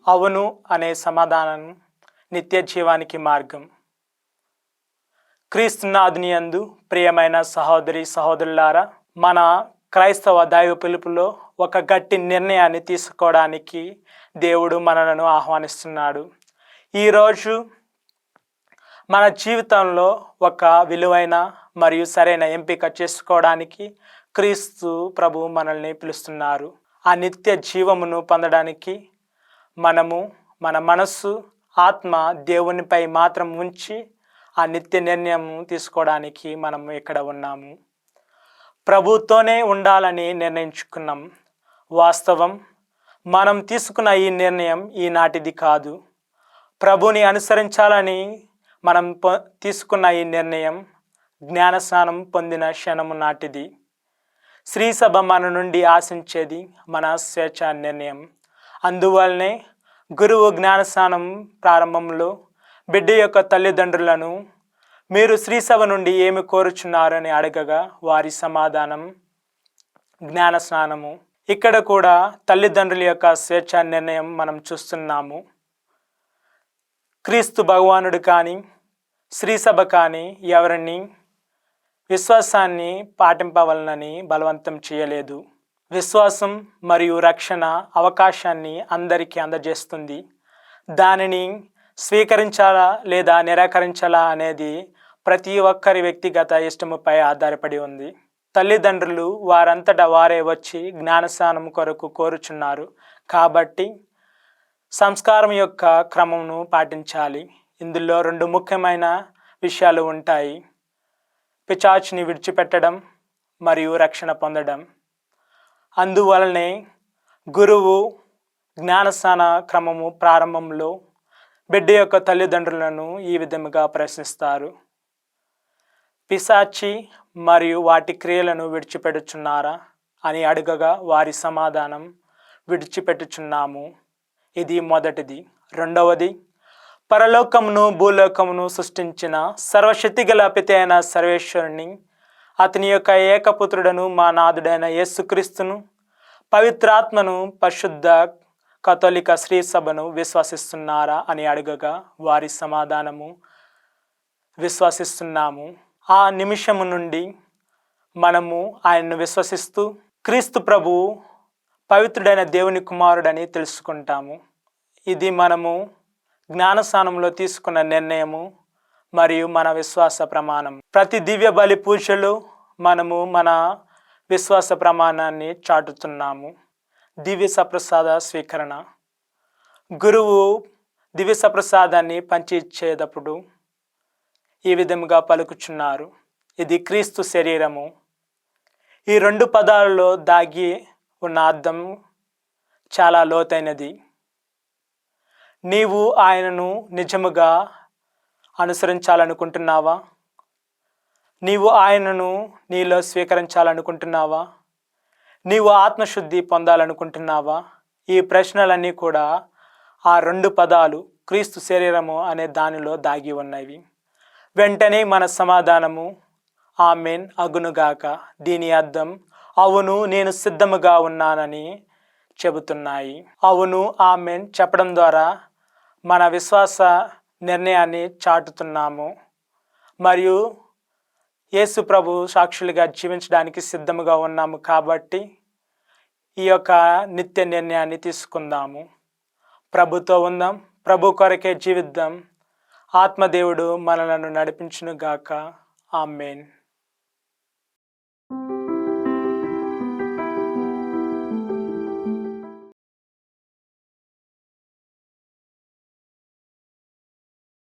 అవును అనే సమాధానం నిత్య జీవానికి మార్గం. క్రీస్తునాథుని యందు ప్రియమైన సహోదరి సహోదరులారా, మన క్రైస్తవ దైవ పిలుపులో ఒక గట్టి నిర్ణయాన్ని తీసుకోవడానికి దేవుడు మనలను ఆహ్వానిస్తున్నాడు. ఈరోజు మన జీవితంలో ఒక విలువైన మరియు సరైన ఎంపిక చేసుకోవడానికి క్రీస్తు ప్రభు మనల్ని పిలుస్తున్నారు. ఆ నిత్య జీవమును పొందడానికి మనము మన మనస్సు, ఆత్మ దేవునిపై మాత్రం ఉంచి ఆ నిత్య నిర్ణయం తీసుకోవడానికి మనము ఇక్కడ ఉన్నాము. ప్రభుతోనే ఉండాలని నిర్ణయించుకున్నాం. వాస్తవం, మనం తీసుకున్న ఈ నిర్ణయం ఈనాటిది కాదు. ప్రభుని అనుసరించాలని మనం తీసుకున్న ఈ నిర్ణయం జ్ఞానస్నానం పొందిన క్షణము నాటిది. శ్రీసభ మన నుండి ఆశించేది మన స్వేచ్ఛ నిర్ణయం. అందువల్లనే గురువు జ్ఞానస్నానం ప్రారంభంలో బిడ్డ యొక్క తల్లిదండ్రులను మీరు శ్రీసభ నుండి ఏమి కోరుచున్నారని అడగగా వారి సమాధానం జ్ఞానస్నానము. ఇక్కడ కూడా తల్లిదండ్రుల యొక్క స్వేచ్ఛ నిర్ణయం మనం చూస్తున్నాము. క్రీస్తు భగవానుడు కానీ శ్రీసభ కానీ ఎవరిని విశ్వాసాన్ని పాటింపవలనని బలవంతం చేయలేదు. విశ్వాసం మరియు రక్షణ అవకాశాన్ని అందరికీ అందజేస్తుంది. దానిని స్వీకరించాలా లేదా నిరాకరించాలా అనేది ప్రతి ఒక్కరి వ్యక్తిగత ఇష్టముపై ఆధారపడి ఉంది. తల్లిదండ్రులు వారంతటా వారే వచ్చి జ్ఞానస్నానం కొరకు కోరుచున్నారు కాబట్టి సంస్కారం యొక్క క్రమమును పాటించాలి. ఇందులో 2 ముఖ్యమైన విషయాలు ఉంటాయి: పిశాచుని విడిచిపెట్టడం మరియు రక్షణ పొందడం. అందువలనే గురువు జ్ఞానస్నాన క్రమము ప్రారంభంలో బిడ్డ యొక్క తల్లిదండ్రులను ఈ విధముగా ప్రశ్నిస్తారు: పిశాచి మరియు వాటి క్రియలను విడిచిపెట్టుచున్నారా అని అడగగా వారి సమాధానం విడిచిపెట్టుచున్నాము. ఇది మొదటిది. రెండవది, పరలోకమును భూలోకమును సృష్టించిన సర్వశక్తిగల పిత అయిన సర్వేశ్వరుని, అతని యొక్క ఏకపుత్రుడను మా నాథుడైన యేసుక్రీస్తును, పవిత్రాత్మను, పరిశుద్ధ కథోలిక శ్రీ సభను విశ్వసిస్తున్నారా అని అడగగా వారి సమాధానము విశ్వసిస్తున్నాము. ఆ నిమిషము నుండి మనము ఆయన్ను విశ్వసిస్తూ క్రీస్తు ప్రభువు పవిత్రుడైన దేవుని కుమారుడని తెలుసుకుంటాము. ఇది మనము జ్ఞానస్నానంలో తీసుకున్న నిర్ణయము మరియు మన విశ్వాస ప్రమాణం. ప్రతి దివ్య బలి పూజలో మనము మన విశ్వాస ప్రమాణాన్ని చాటుతున్నాము. దివ్య సప్రసాద స్వీకరణ. గురువు దివ్య సప్రసాదాన్ని పంచి ఇచ్చేటప్పుడు ఈ విధముగా పలుకుచున్నారు: ఇది క్రీస్తు శరీరము. ఈ 2 పదాలలో దాగి ఉన్న అర్థం చాలా లోతైనది. నీవు ఆయనను నిజముగా అనుసరించాలనుకుంటున్నావా? నీవు ఆయనను నీలో స్వీకరించాలనుకుంటున్నావా? నీవు ఆత్మశుద్ధి పొందాలనుకుంటున్నావా? ఈ ప్రశ్నలన్నీ కూడా ఆ 2 పదాలు క్రీస్తు శరీరము అనే దానిలో దాగి ఉన్నవి. వెంటనే మన సమాధానము ఆమెన్ అగునుగాక. దీని అర్థం అవును, నేను సిద్ధముగా ఉన్నానని చెబుతున్నాయి. అవును, ఆమెన్ చెప్పడం ద్వారా మన విశ్వాస నిర్ణయాన్ని చాటుతున్నాము మరియు యేసు ప్రభు సాక్షులుగా జీవించడానికి సిద్ధముగా ఉన్నాము. కాబట్టి ఈ యొక్క నిత్య నిర్ణయాన్ని తీసుకుందాము. ప్రభుతో ఉందాం, ప్రభు కొరకే జీవిద్దాం. ఆత్మదేవుడు మనలను నడిపించునుగాక. ఆమేన్.